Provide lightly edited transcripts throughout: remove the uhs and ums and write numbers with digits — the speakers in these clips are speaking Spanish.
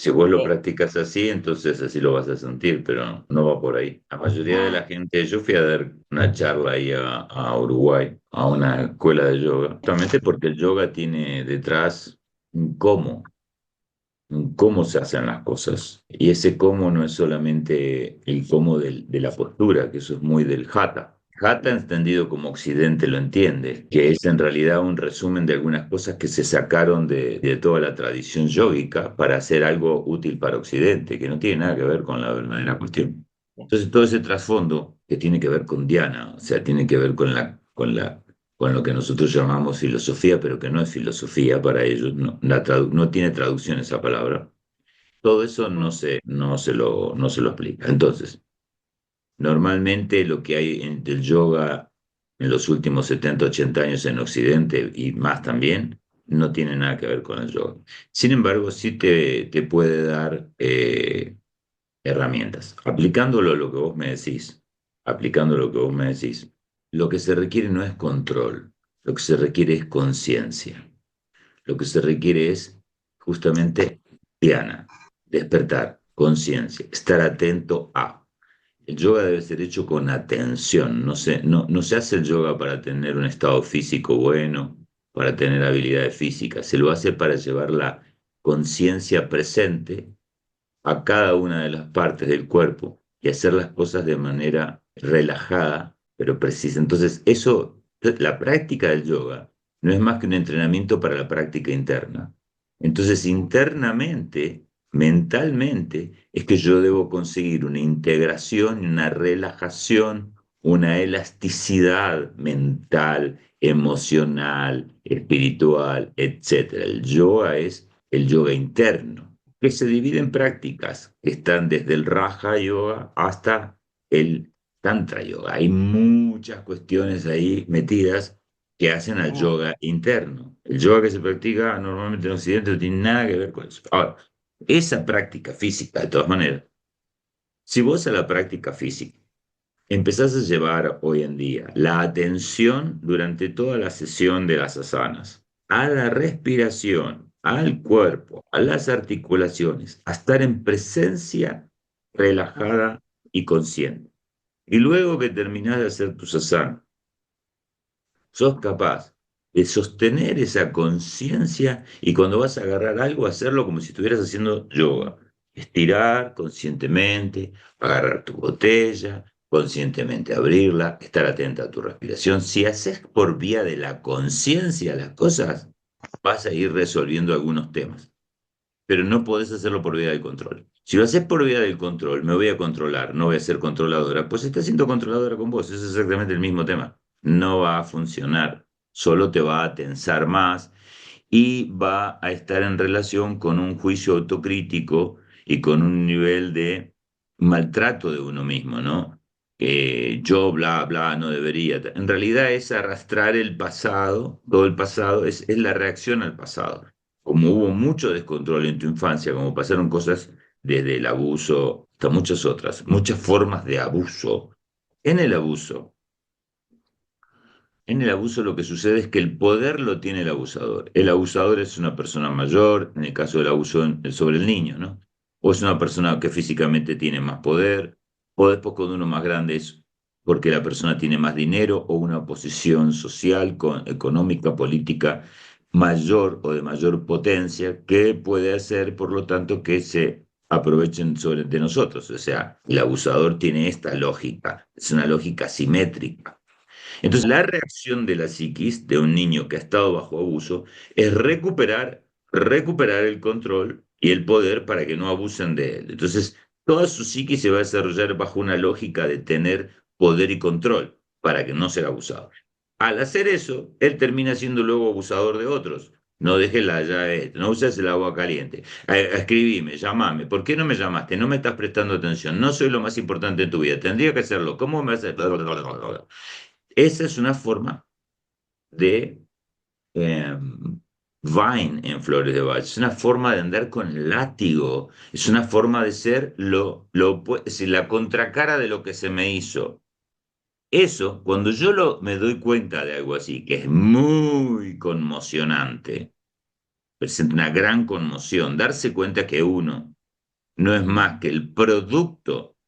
Si vos lo practicas así, entonces así lo vas a sentir, pero no va por ahí. La mayoría de la gente, yo fui a dar una charla ahí a Uruguay, a una escuela de yoga, justamente porque el yoga tiene detrás un cómo se hacen las cosas. Y ese cómo no es solamente el cómo de la postura, que eso es muy del hatha. Hatha entendido como Occidente lo entiende, que es en realidad un resumen de algunas cosas que se sacaron de toda la tradición yógica para hacer algo útil para Occidente, que no tiene nada que ver con la verdadera cuestión. Entonces todo ese trasfondo que tiene que ver con Dhyana, o sea, tiene que ver con lo que nosotros llamamos filosofía, pero que no es filosofía para ellos, no, no tiene traducción esa palabra. Todo eso no se lo explica. Entonces, normalmente lo que hay en el yoga en los últimos 70 80 años en Occidente y más también, no tiene nada que ver con el yoga. Sin embargo, sí te puede dar herramientas. Aplicándolo a lo que vos me decís, aplicando lo que vos me decís, lo que se requiere no es control, lo que se requiere es conciencia. Lo que se requiere es justamente Diana, despertar, conciencia, estar atento a. El yoga debe ser hecho con atención, no se hace el yoga para tener un estado físico bueno, para tener habilidades físicas, se lo hace para llevar la conciencia presente a cada una de las partes del cuerpo y hacer las cosas de manera relajada, pero precisa. Entonces, la práctica del yoga no es más que un entrenamiento para la práctica interna. Entonces, internamente, mentalmente, es que yo debo conseguir una integración, una relajación, una elasticidad mental, emocional, espiritual, etcétera. El yoga es el yoga interno que se divide en prácticas que están desde el Raja Yoga hasta el Tantra Yoga. Hay muchas cuestiones ahí metidas que hacen al yoga interno. El yoga que se practica normalmente en Occidente no tiene nada que ver con eso. Ahora, esa práctica física, de todas maneras, si vos a la práctica física empezás a llevar hoy en día la atención durante toda la sesión de las asanas, a la respiración, al cuerpo, a las articulaciones, a estar en presencia relajada y consciente. Y luego que terminás de hacer tus asanas, sos capaz de sostener esa conciencia y cuando vas a agarrar algo, hacerlo como si estuvieras haciendo yoga. Estirar conscientemente, agarrar tu botella, conscientemente abrirla, estar atenta a tu respiración. Si haces por vía de la conciencia las cosas, vas a ir resolviendo algunos temas, pero no podés hacerlo por vía del control. Si lo haces por vía del control, me voy a controlar, no voy a ser controladora, pues estás siendo controladora con vos, es exactamente el mismo tema. No va a funcionar, solo te va a tensar más y va a estar en relación con un juicio autocrítico y con un nivel de maltrato de uno mismo, ¿no? Yo, bla, bla, no debería. En realidad es arrastrar el pasado, todo el pasado, es la reacción al pasado. Como hubo mucho descontrol en tu infancia, como pasaron cosas desde el abuso hasta muchas otras, muchas formas de abuso. En el abuso en el abuso lo que sucede es que el poder lo tiene el abusador. El abusador es una persona mayor, en el caso del abuso sobre el niño, ¿no? O es una persona que físicamente tiene más poder, o después cuando uno más grande es porque la persona tiene más dinero o una posición social, económica, política mayor o de mayor potencia, que puede hacer, por lo tanto, que se aprovechen de nosotros. O sea, el abusador tiene esta lógica, es una lógica simétrica. Entonces, la reacción de la psiquis de un niño que ha estado bajo abuso es recuperar el control y el poder para que no abusen de él. Entonces, toda su psiquis se va a desarrollar bajo una lógica de tener poder y control para que no sea abusado. Al hacer eso, él termina siendo luego abusador de otros. No dejes la llave, no uses el agua caliente. Escribime, llamame. ¿Por qué no me llamaste? No me estás prestando atención. No soy lo más importante en tu vida. Tendría que hacerlo. ¿Cómo me haces? Esa es una forma de eh, Vine en Flores de Bach. Es una forma de andar con el látigo. Es una forma de ser es decir, la contracara de lo que se me hizo. Eso, cuando me doy cuenta de algo así, que es muy conmocionante, presenta una gran conmoción, darse cuenta que uno no es más que el producto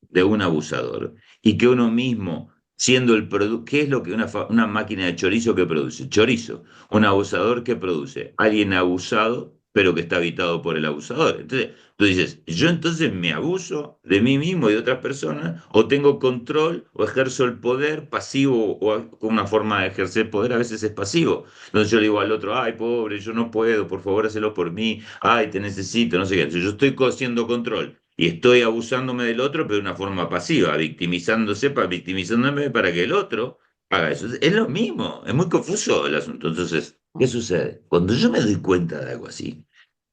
de un abusador y que uno mismo, siendo el producto, ¿qué es lo que una máquina de chorizo que produce? Chorizo, un abusador que produce, alguien abusado, pero que está habitado por el abusador. Entonces, tú dices, yo entonces me abuso de mí mismo y de otras personas, o tengo control, o ejerzo el poder pasivo, con una forma de ejercer poder a veces es pasivo. Entonces yo le digo al otro, ay, pobre, yo no puedo, por favor, hacelo por mí, ay, te necesito, no sé qué. Entonces, yo estoy haciendo control y estoy abusándome del otro, pero de una forma pasiva, victimizándome para que el otro haga eso. Es lo mismo, es muy confuso el asunto. Entonces, ¿qué sucede? Cuando yo me doy cuenta de algo así,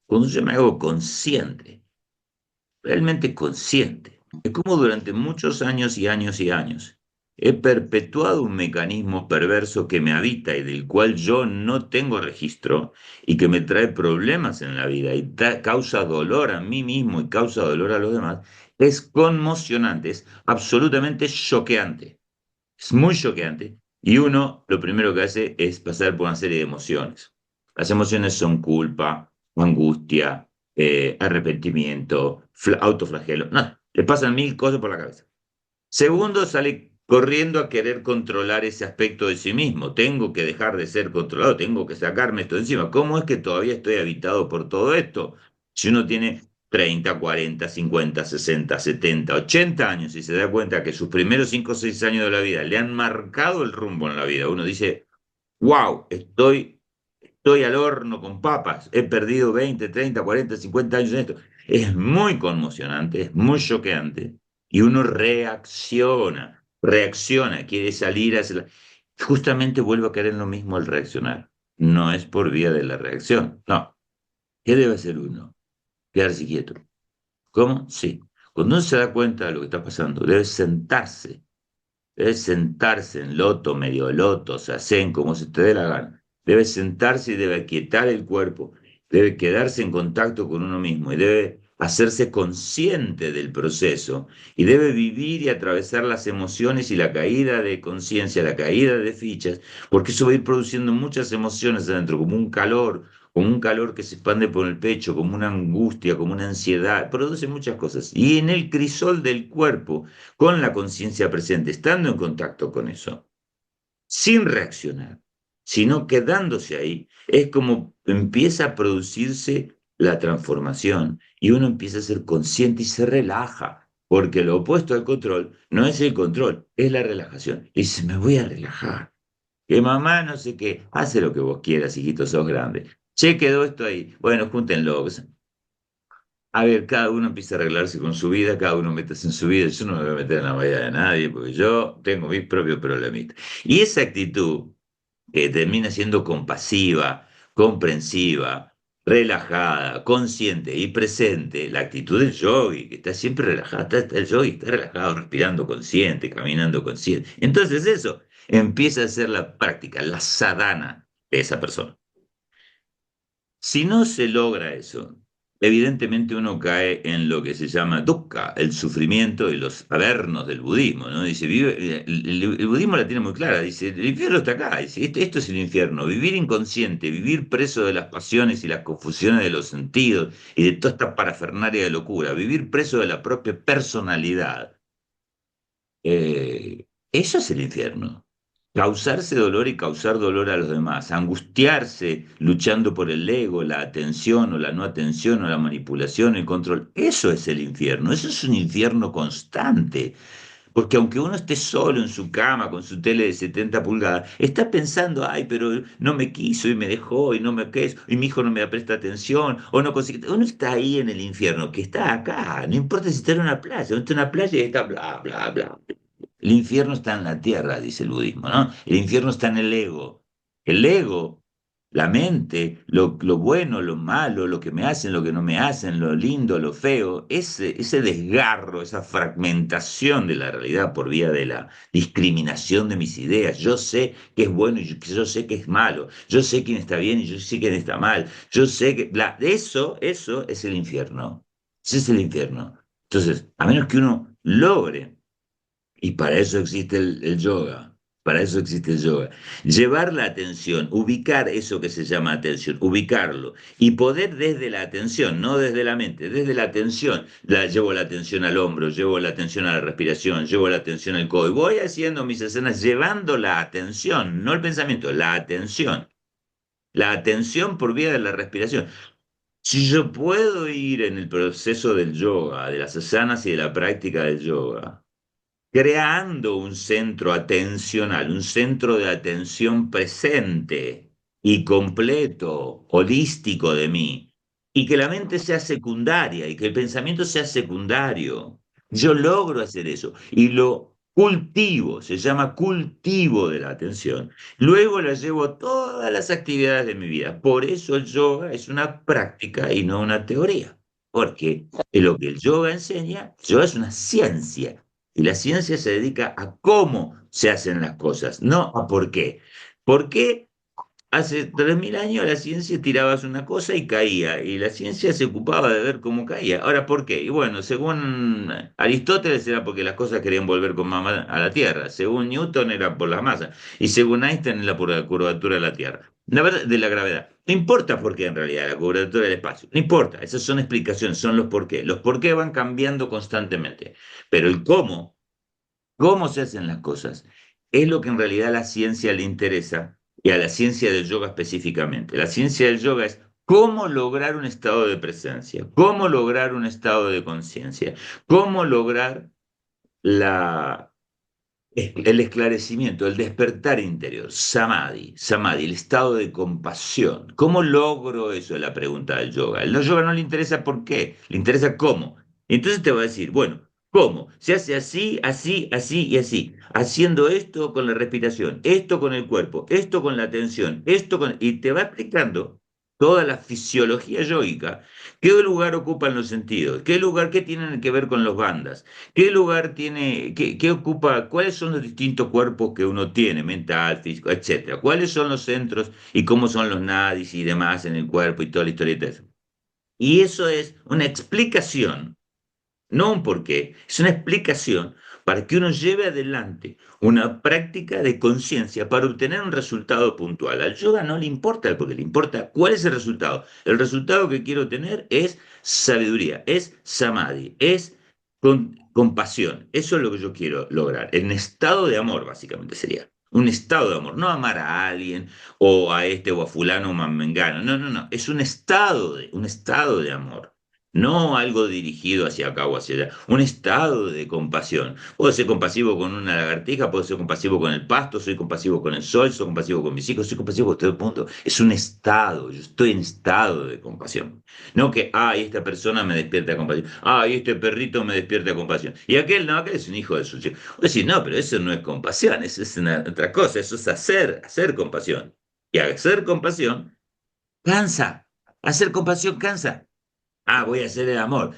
cuando yo me hago consciente, realmente consciente, es como durante muchos años y años y años he perpetuado un mecanismo perverso que me habita y del cual yo no tengo registro y que me trae problemas en la vida y causa dolor a mí mismo y causa dolor a los demás, es conmocionante, es absolutamente choqueante, es muy choqueante. Y uno lo primero que hace es pasar por una serie de emociones. Las emociones son culpa, angustia, arrepentimiento, autoflagelo. No, le pasan mil cosas por la cabeza. Segundo, sale corriendo a querer controlar ese aspecto de sí mismo. Tengo que dejar de ser controlado, tengo que sacarme esto de encima. ¿Cómo es que todavía estoy habitado por todo esto? Si uno tiene 30, 40, 50, 60, 70, 80 años y se da cuenta que sus primeros 5 o 6 años de la vida le han marcado el rumbo en la vida, uno dice, wow, estoy al horno con papas, he perdido 20, 30, 40, 50 años en esto. Es muy conmocionante, es muy choqueante y uno reacciona, quiere salir hacia Justamente vuelvo a caer en lo mismo al reaccionar. No es por vía de la reacción, no. ¿Qué debe hacer uno? Quedarse quieto. ¿Cómo? Sí. Cuando uno se da cuenta de lo que está pasando, debe sentarse en loto, medio loto, sacén, como se te dé la gana. Debe sentarse y debe aquietar el cuerpo, debe quedarse en contacto con uno mismo y debe hacerse consciente del proceso y debe vivir y atravesar las emociones y la caída de conciencia, la caída de fichas, porque eso va a ir produciendo muchas emociones adentro, como un calor que se expande por el pecho, como una angustia, como una ansiedad, produce muchas cosas. Y en el crisol del cuerpo, con la conciencia presente, estando en contacto con eso, sin reaccionar, sino quedándose ahí, es como empieza a producirse la transformación y uno empieza a ser consciente y se relaja, porque lo opuesto al control no es el control, es la relajación. Y dice, me voy a relajar. Que mamá no sé qué, hace lo que vos quieras, hijito, sos grande. Che, quedó esto ahí. Bueno, júntenlo. A ver, cada uno empieza a arreglarse con su vida, cada uno métase en su vida. Yo no me voy a meter en la vida de nadie porque yo tengo mis propios problemitas. Y esa actitud que termina siendo compasiva, comprensiva, relajada, consciente y presente, la actitud del yogi, que está siempre relajado, el yogi está relajado, respirando consciente, caminando consciente. Entonces eso empieza a ser la práctica, la sadhana de esa persona. Si no se logra eso, evidentemente uno cae en lo que se llama dukkha, el sufrimiento y los avernos del budismo, ¿no? Dice, el budismo la tiene muy clara, dice, el infierno está acá, dice, esto es el infierno, vivir inconsciente, vivir preso de las pasiones y las confusiones de los sentidos y de toda esta parafernalia de locura, vivir preso de la propia personalidad. Eso es el infierno. Causarse dolor y causar dolor a los demás, angustiarse luchando por el ego, la atención o la no atención o la manipulación, el control, eso es el infierno, eso es un infierno constante, porque aunque uno esté solo en su cama con su tele de 70 pulgadas, está pensando, ay, pero no me quiso y me dejó y no me qué es, y mi hijo no me presta atención, o no consigue, uno está ahí en el infierno, que está acá, no importa si está en una playa, uno está en una playa y está bla, bla, bla. El infierno está en la tierra, dice el budismo, ¿no? El infierno está en el ego. El ego, la mente, lo bueno, lo malo, lo que me hacen, lo que no me hacen, lo lindo, lo feo, ese desgarro, esa fragmentación de la realidad por vía de la discriminación de mis ideas. Yo sé que es bueno y yo sé que es malo. Yo sé quién está bien y yo sé quién está mal. Yo sé que... eso es el infierno. Ese es el infierno. Entonces, a menos que uno logre y para eso existe el yoga, Para eso existe el yoga. Llevar la atención, ubicar eso que se llama atención, ubicarlo y poder desde la atención, no desde la mente, desde la atención. Llevo la atención al hombro, llevo la atención a la respiración, llevo la atención al codo. Y voy haciendo mis escenas llevando la atención, no el pensamiento, la atención. La atención por vía de la respiración. Si yo puedo ir en el proceso del yoga, de las asanas y de la práctica del yoga, creando un centro atencional, un centro de atención presente y completo, holístico de mí, y que la mente sea secundaria y que el pensamiento sea secundario. Yo logro hacer eso y lo cultivo, se llama cultivo de la atención. Luego la llevo a todas las actividades de mi vida. Por eso el yoga es una práctica y no una teoría, porque lo que el yoga enseña, el yoga es una ciencia. Y la ciencia se dedica a cómo se hacen las cosas, no a por qué. ¿Por qué? Hace 3.000 años la ciencia tirabas una cosa y caía, y la ciencia se ocupaba de ver cómo caía. Ahora, ¿por qué? Y bueno, según Aristóteles era porque las cosas querían volver con mamá a la Tierra, según Newton era por las masas, y según Einstein era por la curvatura de la Tierra. La verdad, de la gravedad. No importa por qué en realidad, la curvatura del espacio. No importa, esas son explicaciones, son los por qué. Los por qué van cambiando constantemente, pero el cómo se hacen las cosas, es lo que en realidad a la ciencia le interesa y a la ciencia del yoga específicamente. La ciencia del yoga es cómo lograr un estado de presencia, cómo lograr un estado de conciencia, cómo lograr la, el esclarecimiento, el despertar interior, samadhi, samadhi, el estado de compasión. ¿Cómo logro eso? Es la pregunta del yoga. El yoga no le interesa por qué, le interesa cómo. Entonces te va a decir, bueno, ¿cómo? Se hace así, así, así y así. Haciendo esto con la respiración, esto con el cuerpo, esto con la atención, esto con... Y te va explicando toda la fisiología yógica. ¿Qué lugar ocupan los sentidos? ¿Qué lugar, qué tienen que ver con los bandas? ¿Qué lugar tiene, qué ocupa, cuáles son los distintos cuerpos que uno tiene, mental, físico, etcétera? ¿Cuáles son los centros y cómo son los nadis y demás en el cuerpo y toda la historieta de eso? Y eso es una explicación, no un porqué, es una explicación para que uno lleve adelante una práctica de conciencia para obtener un resultado puntual. Al yoga no le importa el porqué, le importa cuál es el resultado. El resultado que quiero tener es sabiduría, es samadhi, es compasión. Eso es lo que yo quiero lograr. En estado de amor, básicamente sería. Un estado de amor, no amar a alguien o a este o a fulano o a mengano. No, no, no. Es un estado de amor. No algo dirigido hacia acá o hacia allá, un estado de compasión. Puedo ser compasivo con una lagartija, puedo ser compasivo con el pasto, soy compasivo con el sol, soy compasivo con mis hijos, soy compasivo con todo el mundo. Es un estado, yo estoy en estado de compasión. No que, ay, esta persona me despierta compasión, ay, este perrito me despierta compasión. Y aquel, no, aquel es un hijo de su chico. Vos decís, no, pero eso no es compasión, eso es una, otra cosa, eso es hacer compasión. Y hacer compasión cansa, hacer compasión cansa. Ah, voy a hacer el amor,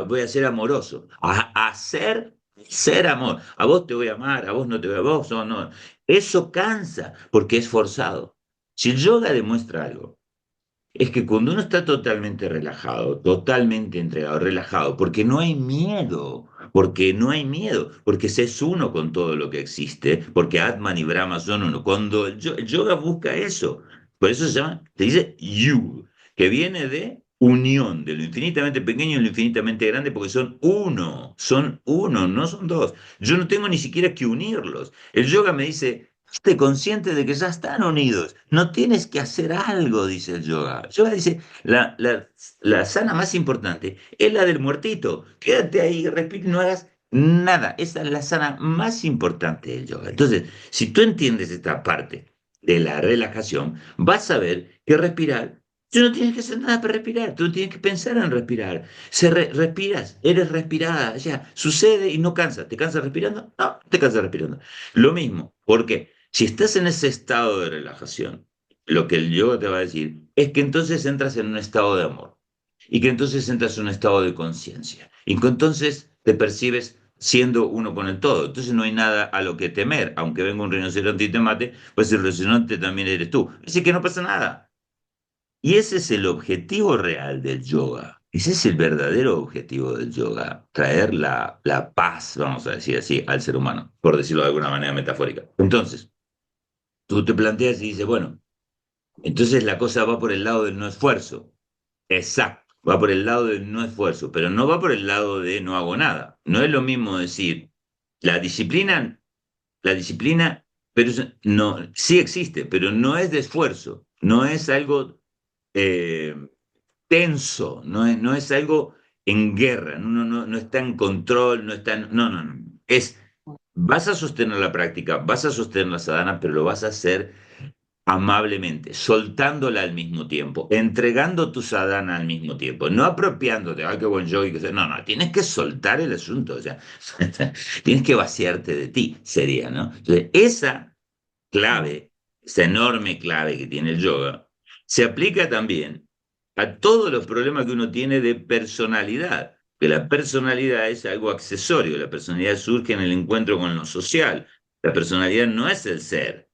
voy a ser amoroso. A hacer ser amor. A vos te voy a amar, a vos no te voy a vos, no, no. Eso cansa porque es forzado. Si el yoga demuestra algo, es que cuando uno está totalmente relajado, totalmente entregado, relajado, porque no hay miedo, porque se es uno con todo lo que existe, porque Atman y Brahma son uno. Cuando el yoga busca eso, por eso se llama, se dice yu, que viene de unión, de lo infinitamente pequeño y lo infinitamente grande, porque son uno, no son dos. Yo no tengo ni siquiera que unirlos. El yoga me dice, esté consciente de que ya están unidos. No tienes que hacer algo, dice el yoga. El yoga dice, la sana más importante es la del muertito. Quédate ahí, respira y no hagas nada. Esa es la sana más importante del yoga. Entonces, si tú entiendes esta parte de la relajación, vas a ver que respirar, tú no tienes que hacer nada para respirar, tú no tienes que pensar en respirar. Respiras, eres respirada, ya, sucede y no cansa. ¿Te cansas respirando? No, te cansas respirando. Lo mismo, ¿por qué? Si estás en ese estado de relajación, lo que el yoga te va a decir es que entonces entras en un estado de amor y que entonces entras en un estado de conciencia y que entonces te percibes siendo uno con el todo. Entonces no hay nada a lo que temer, aunque venga un rinoceronte y te mate, pues el rinoceronte también eres tú. Así que no pasa nada. Y ese es el objetivo real del yoga. Ese es el verdadero objetivo del yoga, traer la paz, vamos a decir así, al ser humano, por decirlo de alguna manera metafórica. Entonces, tú te planteas y dices, bueno, entonces la cosa va por el lado del no esfuerzo. Exacto, va por el lado del no esfuerzo, pero no va por el lado de no hago nada. No es lo mismo decir, la disciplina, la disciplina, pero no, sí existe, pero no es de esfuerzo, no es algo eh, tenso, no es algo en guerra, no está en control, no está no. Es, vas a sostener la práctica, vas a sostener la sadhana, pero lo vas a hacer amablemente, soltándola al mismo tiempo, entregando tu sadhana al mismo tiempo, no apropiándote, ay, qué buen yogi, no, tienes que soltar el asunto, o sea, tienes que vaciarte de ti, sería, ¿no? Entonces, esa clave, esa enorme clave que tiene el yoga, se aplica también a todos los problemas que uno tiene de personalidad, que la personalidad es algo accesorio, la personalidad surge en el encuentro con lo social, la personalidad no es el ser,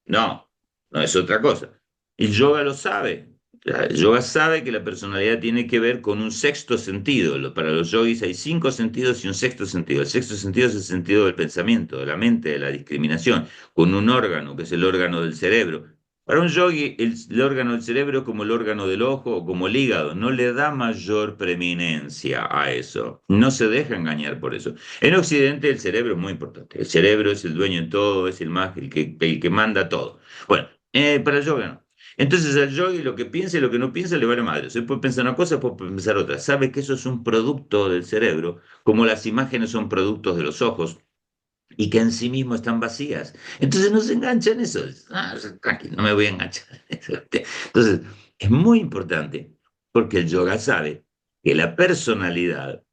no, no es otra cosa. El yoga lo sabe. El yoga sabe que la personalidad tiene que ver con un sexto sentido. Para los yogis hay cinco sentidos y un sexto sentido. El sexto sentido es el sentido del pensamiento, de la mente, de la discriminación, con un órgano, que es el órgano del cerebro. Para un yogi, el órgano del cerebro, como el órgano del ojo o como el hígado, no le da mayor preeminencia a eso. No se deja engañar por eso. En Occidente el cerebro es muy importante. El cerebro es el dueño en todo, es el que manda todo. Bueno, para el yoga no. Entonces al yogi lo que piensa y lo que no piensa le vale madre. Se puede pensar una cosa, puede pensar otra. Sabe que eso es un producto del cerebro, como las imágenes son productos de los ojos y que en sí mismo están vacías. Entonces no se engancha en eso. Ah, tranquilo, no me voy a enganchar. Entonces, es muy importante porque el yoga sabe que la personalidad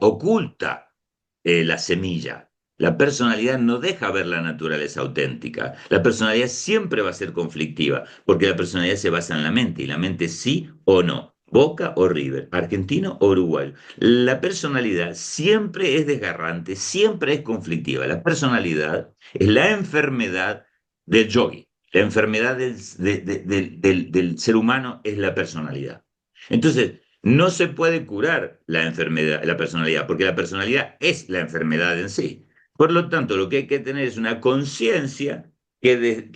oculta la semilla. La personalidad no deja ver la naturaleza auténtica. La personalidad siempre va a ser conflictiva, porque la personalidad se basa en la mente, y la mente sí o no. Boca o River, argentino o uruguayo. La personalidad siempre es desgarrante, siempre es conflictiva. La personalidad es la enfermedad del yogi. La enfermedad del ser humano es la personalidad. Entonces, no se puede curar la enfermedad, la personalidad, porque la personalidad es la enfermedad en sí. Por lo tanto, lo que hay que tener es una conciencia que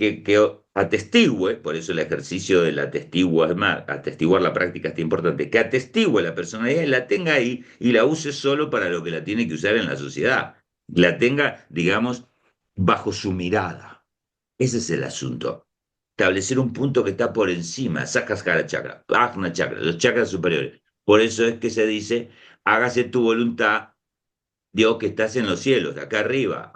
atestigue, por eso el ejercicio del atestiguar la práctica es importante, que atestigue la personalidad y la tenga ahí y la use solo para lo que la tiene que usar en la sociedad. La tenga, digamos, bajo su mirada. Ese es el asunto. Establecer un punto que está por encima, Sakascara chakra, Ajna chakra, los chakras superiores. Por eso es que se dice, hágase tu voluntad, Dios que estás en los cielos, acá arriba,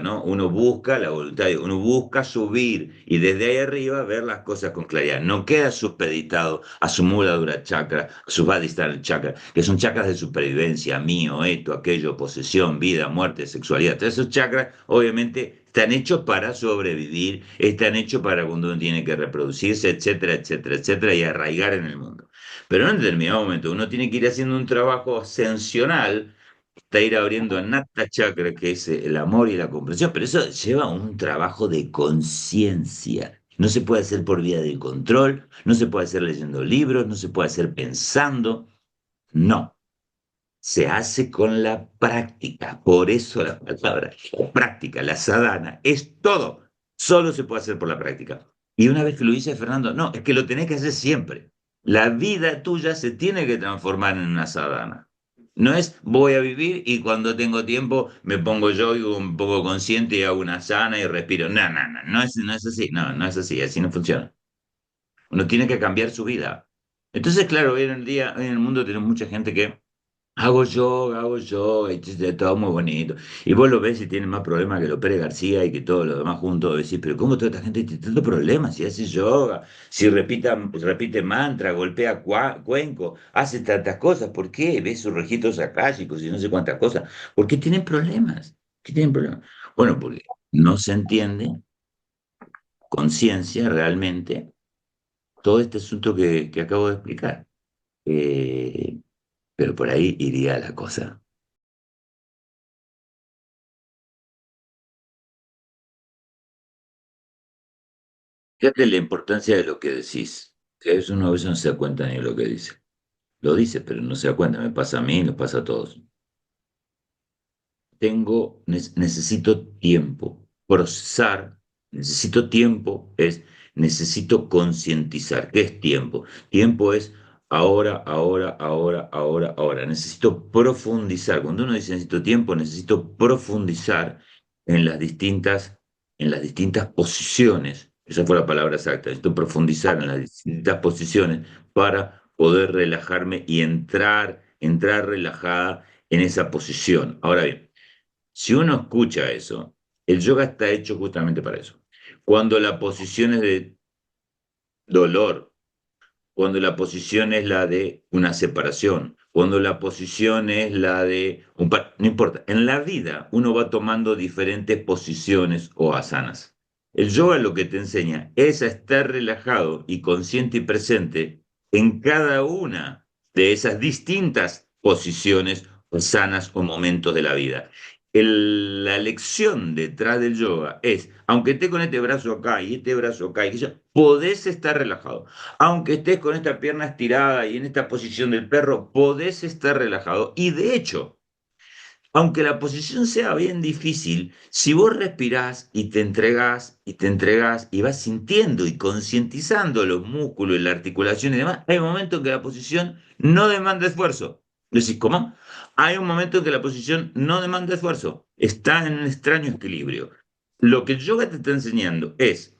¿no? Uno busca la voluntad de Dios, uno busca subir y desde ahí arriba ver las cosas con claridad. No queda supeditado a su Muladhara chakra, a su Vadhisthana chakra, que son chakras de supervivencia, mío, esto, aquello, posesión, vida, muerte, sexualidad. Todos esos chakras, obviamente, están hechos para sobrevivir, están hechos para cuando uno tiene que reproducirse, etcétera, etcétera, etcétera, y arraigar en el mundo. Pero en un determinado momento uno tiene que ir haciendo un trabajo ascensional, está ir abriendo Anatta Chakra, que es el amor y la comprensión, pero eso lleva un trabajo de conciencia. No se puede hacer por vía del control, no se puede hacer leyendo libros, no se puede hacer pensando, no. Se hace con la práctica, por eso la palabra, la práctica, la sadhana, es todo. Solo se puede hacer por la práctica. Y una vez que lo dice Fernando, no, es que lo tenés que hacer siempre. La vida tuya se tiene que transformar en una sadhana. No es voy a vivir y cuando tengo tiempo me pongo yo y un poco consciente y hago una sana y respiro. No es así, no es así, así no funciona. Uno tiene que cambiar su vida. Entonces, claro, hoy en el día, hoy en el mundo tenemos mucha gente que hago yoga, y todo muy bonito. Y vos lo ves y tiene más problemas que lo Pérez García y que todos los demás juntos. Decís, pero ¿cómo toda esta gente tiene tantos problemas? Si hace yoga, si repite mantra, golpea cuenco, hace tantas cosas, ¿por qué? Ves sus registros akáshicos y no sé cuántas cosas. ¿Por qué tienen problemas? ¿Qué tienen problemas? Bueno, porque no se entiende conciencia realmente todo este asunto que acabo de explicar. Eh, pero por ahí iría la cosa. Fíjate la importancia de lo que decís, que a veces uno a veces no se da cuenta ni de lo que dice. Lo dice, pero no se da cuenta, me pasa a mí, nos pasa a todos. Necesito tiempo. Procesar, necesito tiempo, necesito concientizar. ¿Qué es tiempo? Tiempo es ahora, ahora, ahora, ahora, ahora. Necesito profundizar. Cuando uno dice necesito tiempo, necesito profundizar en en las distintas posiciones. Esa fue la palabra exacta. Necesito profundizar en las distintas posiciones para poder relajarme y entrar relajada en esa posición. Ahora bien, si uno escucha eso, el yoga está hecho justamente para eso. Cuando la posición es de dolor, cuando la posición es la de una separación, cuando la posición es la de no importa, en la vida uno va tomando diferentes posiciones o asanas. El yoga lo que te enseña es a estar relajado y consciente y presente en cada una de esas distintas posiciones o asanas o momentos de la vida. La lección detrás del yoga es, aunque estés con este brazo acá y este brazo acá, podés estar relajado. Aunque estés con esta pierna estirada y en esta posición del perro, podés estar relajado. Y de hecho, aunque la posición sea bien difícil, si vos respirás y te entregás y te entregás y vas sintiendo y concientizando los músculos y la articulación y demás, hay un momento en que la posición no demanda esfuerzo. Decís, ¿cómo? Hay un momento en que la posición no demanda esfuerzo. Está en un extraño equilibrio. Lo que el yoga te está enseñando es: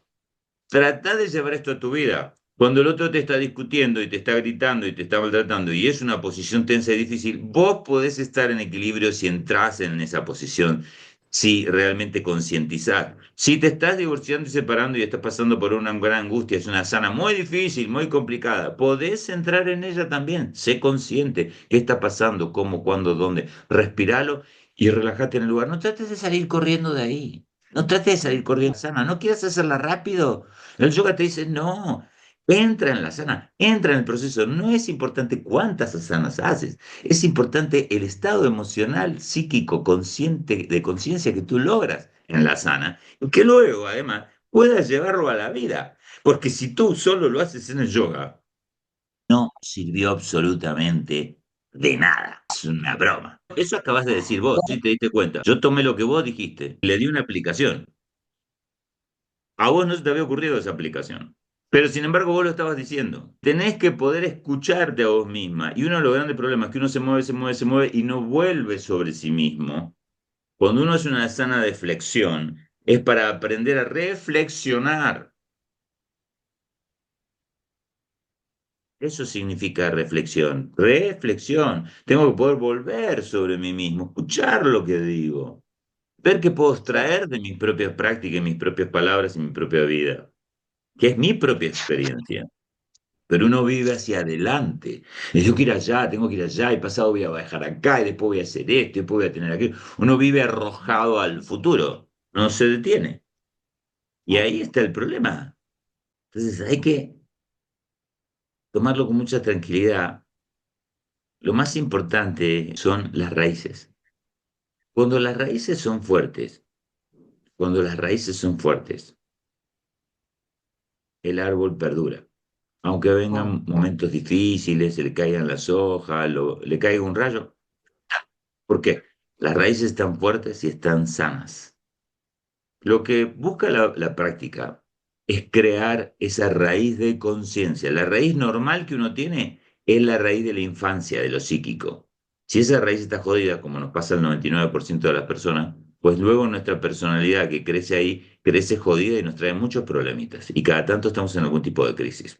trata de llevar esto a tu vida. Cuando el otro te está discutiendo y te está gritando y te está maltratando y es una posición tensa y difícil, vos podés estar en equilibrio si entras en esa posición, si realmente concientizás. Si te estás divorciando y separando y estás pasando por una gran angustia, es una sana muy difícil, muy complicada, podés entrar en ella también. Sé consciente qué está pasando, cómo, cuándo, dónde. Respiralo y relájate en el lugar. No trates de salir corriendo de ahí. No trates de salir corriendo sana. No quieras hacerla rápido. El yoga te dice, no, entra en la asana, entra en el proceso. No es importante cuántas asanas haces, es importante el estado emocional, psíquico, consciente, de conciencia que tú logras en la asana y que luego, además, puedas llevarlo a la vida. Porque si tú solo lo haces en el yoga, no sirvió absolutamente de nada. Es una broma. Eso acabas de decir vos, si te diste cuenta. Yo tomé lo que vos dijiste, le di una aplicación. A vos no se te había ocurrido esa aplicación. Pero sin embargo vos lo estabas diciendo. Tenés que poder escucharte a vos misma. Y uno de los grandes problemas es que uno se mueve, se mueve, se mueve y no vuelve sobre sí mismo. Cuando uno hace una sana deflexión, es para aprender a reflexionar. Eso significa reflexión. Reflexión. Tengo que poder volver sobre mí mismo, escuchar lo que digo, ver qué puedo extraer de mis propias prácticas, mis propias palabras y mi propia vida, que es mi propia experiencia. Pero uno vive hacia adelante. Y tengo que ir allá, tengo que ir allá, y pasado voy a bajar acá, y después voy a hacer esto, y después voy a tener aquello. Uno vive arrojado al futuro, no se detiene. Y ahí está el problema. Entonces hay que tomarlo con mucha tranquilidad. Lo más importante son las raíces. Cuando las raíces son fuertes, cuando las raíces son fuertes, el árbol perdura. Aunque vengan momentos difíciles, se le caigan las hojas, le caiga un rayo. ¿Por qué? Las raíces están fuertes y están sanas. Lo que busca la práctica es crear esa raíz de conciencia. La raíz normal que uno tiene es la raíz de la infancia, de lo psíquico. Si esa raíz está jodida, como nos pasa al 99% de las personas, pues luego nuestra personalidad que crece ahí, crece jodida y nos trae muchos problemitas. Y cada tanto estamos en algún tipo de crisis.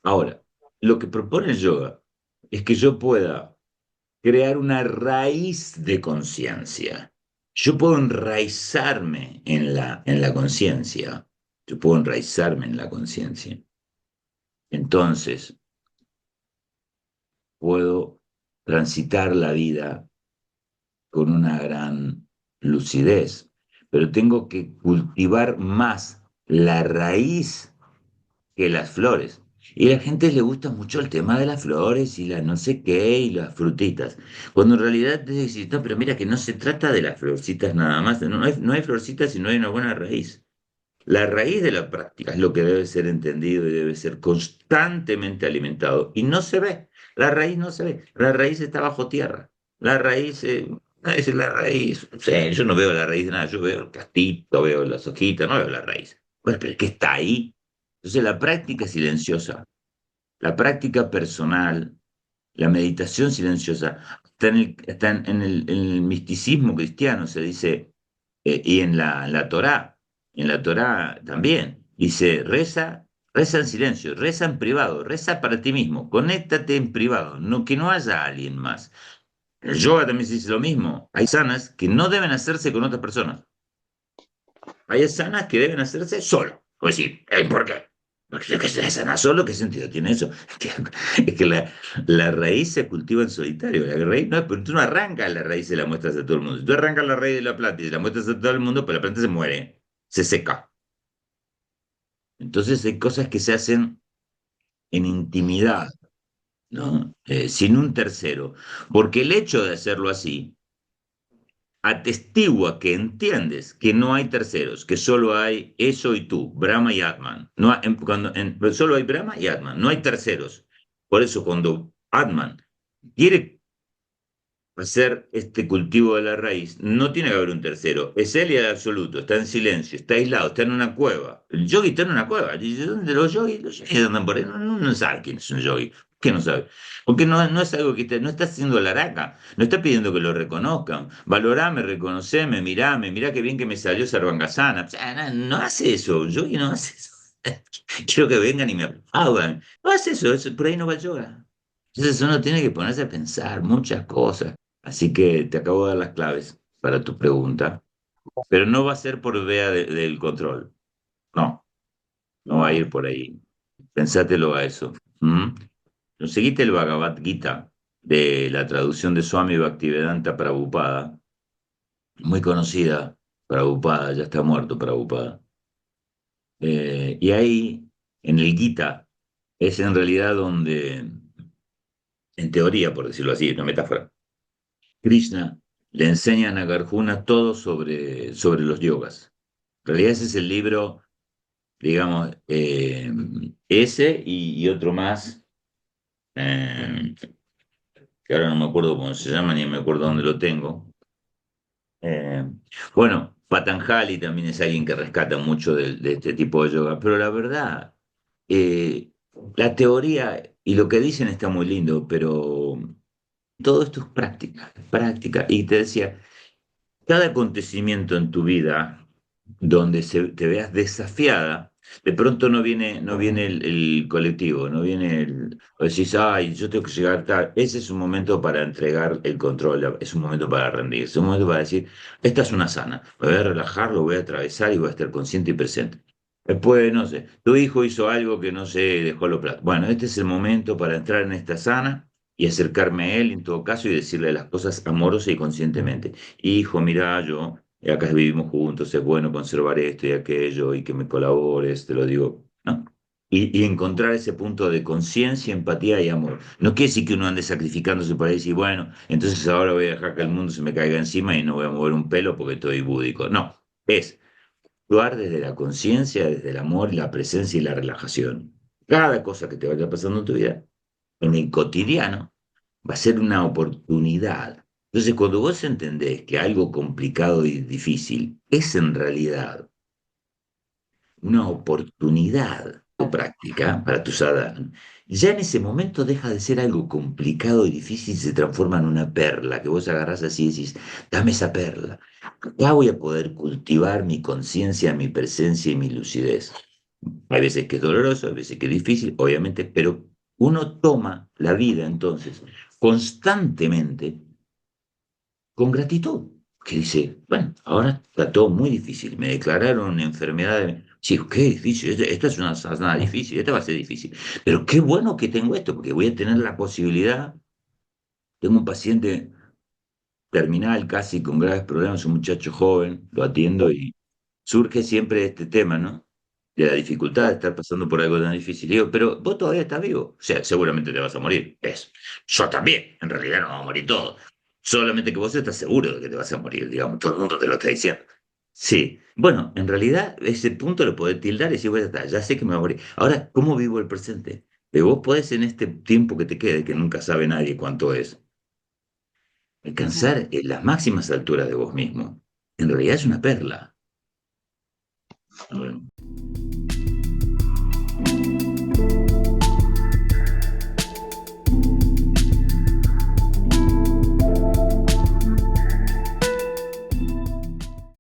Ahora, lo que propone el yoga es que yo pueda crear una raíz de conciencia. Yo puedo enraizarme en en la conciencia. Yo puedo enraizarme en la conciencia. Entonces, puedo transitar la vida con una gran lucidez, pero tengo que cultivar más la raíz que las flores. Y a la gente le gusta mucho el tema de las flores y las no sé qué y las frutitas. Cuando en realidad te decís, no, pero mira que no se trata de las florcitas nada más. No hay florcitas si no hay una buena raíz. La raíz de la práctica es lo que debe ser entendido y debe ser constantemente alimentado. Y no se ve. La raíz no se ve. La raíz está bajo tierra. La raíz, es la raíz. Sí, yo no veo la raíz de nada. Yo veo el castito, veo las hojitas, no veo la raíz. Bueno, pero es que está ahí. Entonces la práctica silenciosa, la práctica personal, la meditación silenciosa, está en el misticismo cristiano, se dice, y en la Torá, también, dice, reza en silencio, reza en privado, reza para ti mismo, conéctate en privado, no, que no haya alguien más. El yoga también se dice lo mismo, hay sanas que no deben hacerse con otras personas. Hay sanas que deben hacerse solo. Pues sí, ¿por qué? Porque yo que se sana solo, ¿qué sentido tiene eso? Es que la raíz se cultiva en solitario. La raíz no, pero tú no arrancas la raíz y la muestras a todo el mundo. Si tú arrancas la raíz de la planta y la muestras a todo el mundo, pues la planta se muere, se seca. Entonces hay cosas que se hacen en intimidad, ¿no? Sin un tercero. Porque el hecho de hacerlo así atestigua que entiendes que no hay terceros, que solo hay eso y tú, Brahma y Atman. No hay- solo hay Brahma y Atman, no hay terceros. Por eso cuando Atman quiere hacer este cultivo de la raíz, no tiene que haber un tercero. Es él y el absoluto, está en silencio, está aislado, está en una cueva. El yogi está en una cueva. Dice, ¿dónde los yogis andan por ahí? No sabe quién es un yogi. ¿Por qué no sabe? Porque no es algo que no está haciendo la araca, no está pidiendo que lo reconozcan. Valorame, reconoceme, mirá qué bien que me salió Sarvangasana. O sea, no hace eso, un yogi no hace eso. Quiero que vengan y me aplaudan. No hace eso, por ahí no va el yoga. Entonces uno tiene que ponerse a pensar muchas cosas. Así que te acabo de dar las claves para tu pregunta, pero no va a ser por vía del control. No, no va a ir por ahí. Pensátelo a eso. ¿Mm? ¿No seguiste el Bhagavad Gita de la traducción de Swami Bhaktivedanta Prabhupada? Muy conocida, Prabhupada, ya está muerto Prabhupada. Y ahí, en el Gita, es en realidad donde, en teoría, por decirlo así, una metáfora, Krishna le enseña a Nagarjuna todo sobre los yogas. En realidad ese es el libro, digamos, ese y otro más, eh, que ahora no me acuerdo cómo se llama ni me acuerdo dónde lo tengo. Eh, bueno, Patanjali también es alguien que rescata mucho de este tipo de yoga, pero la verdad, eh, la teoría y lo que dicen está muy lindo, pero todo esto es práctica, práctica. Y te decía, cada acontecimiento en tu vida donde te veas desafiada, de pronto no viene el colectivo, no viene o decís, ay, yo tengo que llegar tal. Ese es un momento para entregar el control, es un momento para rendirse, es un momento para decir, esta es una sana, me voy a relajar, lo voy a atravesar y voy a estar consciente y presente. Después, no sé, tu hijo hizo algo que no sé, dejó los platos. Bueno, este es el momento para entrar en esta sana y acercarme a él en todo caso y decirle las cosas amorosa y conscientemente. Hijo, mira, acá vivimos juntos, es bueno conservar esto y aquello y que me colabores, te lo digo, ¿no? Y encontrar ese punto de conciencia, empatía y amor. No quiere decir que uno ande sacrificándose para decir, bueno, entonces ahora voy a dejar que el mundo se me caiga encima y no voy a mover un pelo porque estoy búdico. No, es actuar desde la conciencia, desde el amor, la presencia y la relajación. Cada cosa que te vaya pasando en tu vida, en el cotidiano, va a ser una oportunidad. Entonces, cuando vos entendés que algo complicado y difícil es en realidad una oportunidad de práctica para tu sadhana, ya en ese momento deja de ser algo complicado y difícil y se transforma en una perla que vos agarrás así y decís, dame esa perla. Acá voy a poder cultivar mi conciencia, mi presencia y mi lucidez. Hay veces que es doloroso, hay veces que es difícil, obviamente, pero uno toma la vida entonces constantemente con gratitud, que dice, bueno, ahora está todo muy difícil, me declararon enfermedad de... Sí, qué difícil, esta es una sana difícil, esta va a ser difícil, pero qué bueno que tengo esto, porque voy a tener la posibilidad, tengo un paciente terminal casi con graves problemas, un muchacho joven, lo atiendo y surge siempre este tema, ¿no? De la dificultad de estar pasando por algo tan difícil. Y digo, pero vos todavía estás vivo. O sea, seguramente te vas a morir. Yo también. En realidad no vamos a morir todos. Solamente que vos estás seguro de que te vas a morir, digamos. Todo el mundo te lo está diciendo. Sí, bueno, en realidad ese punto lo podés tildar y decir, bueno, ya está, ya sé que me voy a morir. Ahora, ¿cómo vivo el presente? Vos podés en este tiempo que te quede, que nunca sabe nadie cuánto es, Ujú. alcanzar las máximas alturas de vos mismo. En realidad es una perla. Bueno.